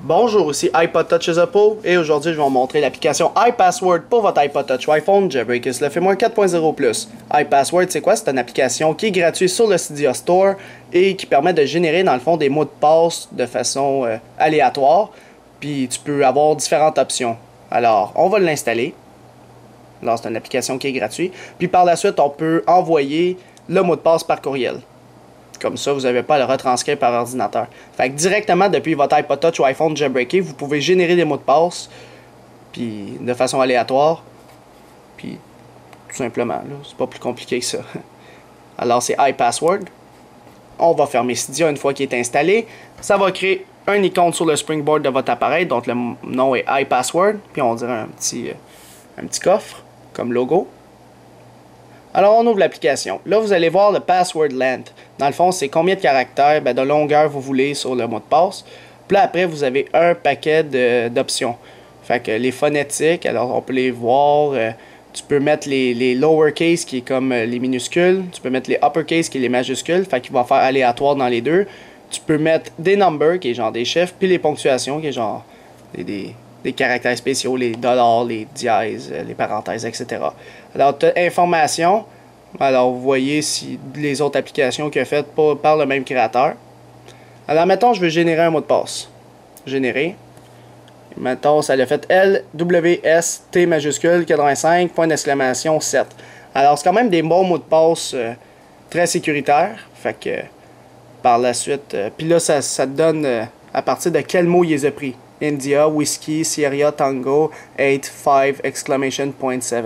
Bonjour, ici iPod Touch Pro et aujourd'hui je vais vous montrer l'application iPassword pour votre iPod Touch ou iPhone Jailbreakers le firmware 4.0+. iPassword, c'est quoi? C'est une application qui est gratuite sur le Cydia Store et qui permet de générer dans le fond des mots de passe de façon aléatoire. Puis tu peux avoir différentes options. Alors, on va l'installer. Alors, c'est une application qui est gratuite. Puis par la suite, on peut envoyer le mot de passe par courriel. Comme ça, vous n'avez pas à le retranscrire par ordinateur. Fait que directement depuis votre iPod Touch ou iPhone jailbreaké, vous pouvez générer des mots de passe puis de façon aléatoire. Puis tout simplement, c'est pas plus compliqué que ça. Alors c'est iPassword. On va fermer Cydia une fois qu'il est installé. Ça va créer un icône sur le springboard de votre appareil, dont le nom est iPassword. Puis on dirait un petit coffre comme logo. Alors, on ouvre l'application. Là, vous allez voir le password length. Dans le fond, c'est combien de caractères, de longueur vous voulez sur le mot de passe. Puis là, après, vous avez un paquet d'options. Fait que les phonétiques, alors on peut les voir. Tu peux mettre les lowercase, qui est comme les minuscules. Tu peux mettre les uppercase, qui est les majuscules. Fait qu'il va faire aléatoire dans les deux. Tu peux mettre des numbers, qui est genre des chiffres. Puis les ponctuations, qui est genre des caractères spéciaux, les dollars, les dièses, les parenthèses, etc. Alors, tu as information. Alors, vous voyez si les autres applications qu'il a faites par le même créateur. Alors, mettons, je veux générer un mot de passe. Générer. Mettons, ça l'a fait LWST majuscule 85, point d'exclamation 7. Alors, c'est quand même des bons mots de passe très sécuritaires. Fait que, par la suite, puis là, ça te donne à partir de quel mot il les a pris. India, Whiskey, Sierra, Tango, 8, 5, exclamation point 7.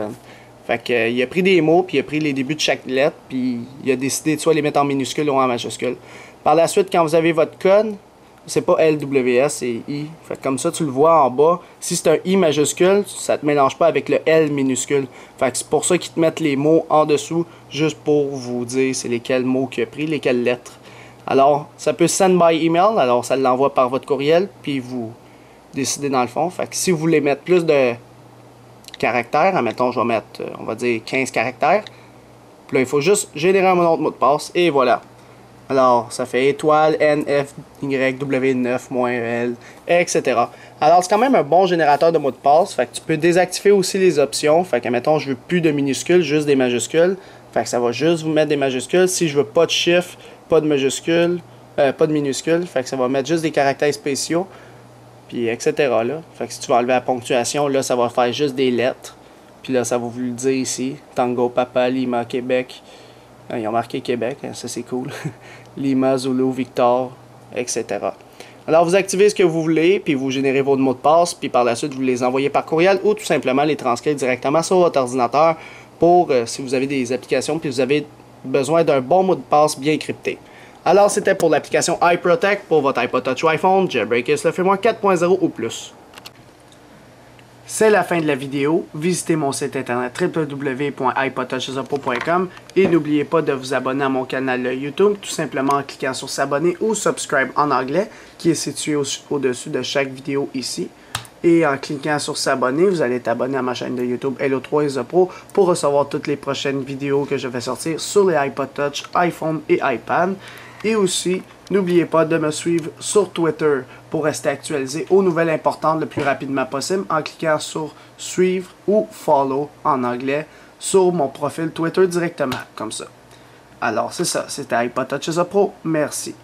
Fait que, il a pris des mots, puis il a pris les débuts de chaque lettre, puis il a décidé de soit les mettre en minuscule ou en majuscule. Par la suite, quand vous avez votre code, c'est pas LWS, c'est I. Fait que comme ça, tu le vois en bas. Si c'est un I majuscule, ça te mélange pas avec le L minuscule. Fait que c'est pour ça qu'ils te mettent les mots en dessous, juste pour vous dire c'est lesquels mots qu'il a pris, lesquelles lettres. Alors, ça peut send by email, alors ça l'envoie par votre courriel, puis vous décidez dans le fond. Fait que si vous voulez mettre plus de caractères, admettons, je vais mettre, on va dire 15 caractères. Puis là, il faut juste générer un autre mot de passe, et voilà. Alors, ça fait étoile, N, F, Y, W, 9, -L, etc. Alors, c'est quand même un bon générateur de mots de passe. Fait que tu peux désactiver aussi les options. Fait que, admettons, je veux plus de minuscules, juste des majuscules. Fait que ça va juste vous mettre des majuscules. Si je veux pas de chiffres, pas de majuscules, pas de minuscules, fait que ça va mettre juste des caractères spéciaux. Puis etc. là. Fait que si tu vas enlever la ponctuation, là, ça va faire juste des lettres. Puis là, ça va vous le dire ici. Tango, Papa, Lima, Québec. Ils ont marqué Québec, ça c'est cool. Lima, Zulu, Victor, etc. Alors, vous activez ce que vous voulez, puis vous générez vos mots de passe, puis par la suite, vous les envoyez par courriel ou tout simplement les transcrire directement sur votre ordinateur pour, si vous avez des applications, puis vous avez besoin d'un bon mot de passe bien crypté. Alors, c'était pour l'application iProtect pour votre iPod Touch ou iPhone, Jailbreakers le firmware 4.0 ou plus. C'est la fin de la vidéo. Visitez mon site internet www.ipodtouchesupro.com et n'oubliez pas de vous abonner à mon canal YouTube, tout simplement en cliquant sur s'abonner ou subscribe en anglais, qui est situé au-dessus de chaque vidéo ici. Et en cliquant sur s'abonner, vous allez être abonné à ma chaîne de YouTube Hello3isthepro pour recevoir toutes les prochaines vidéos que je vais sortir sur les iPod Touch, iPhone et iPad. Et aussi, n'oubliez pas de me suivre sur Twitter pour rester actualisé aux nouvelles importantes le plus rapidement possible en cliquant sur suivre ou follow en anglais sur mon profil Twitter directement, comme ça. Alors c'est ça, c'était iPod Touch Pro. Merci.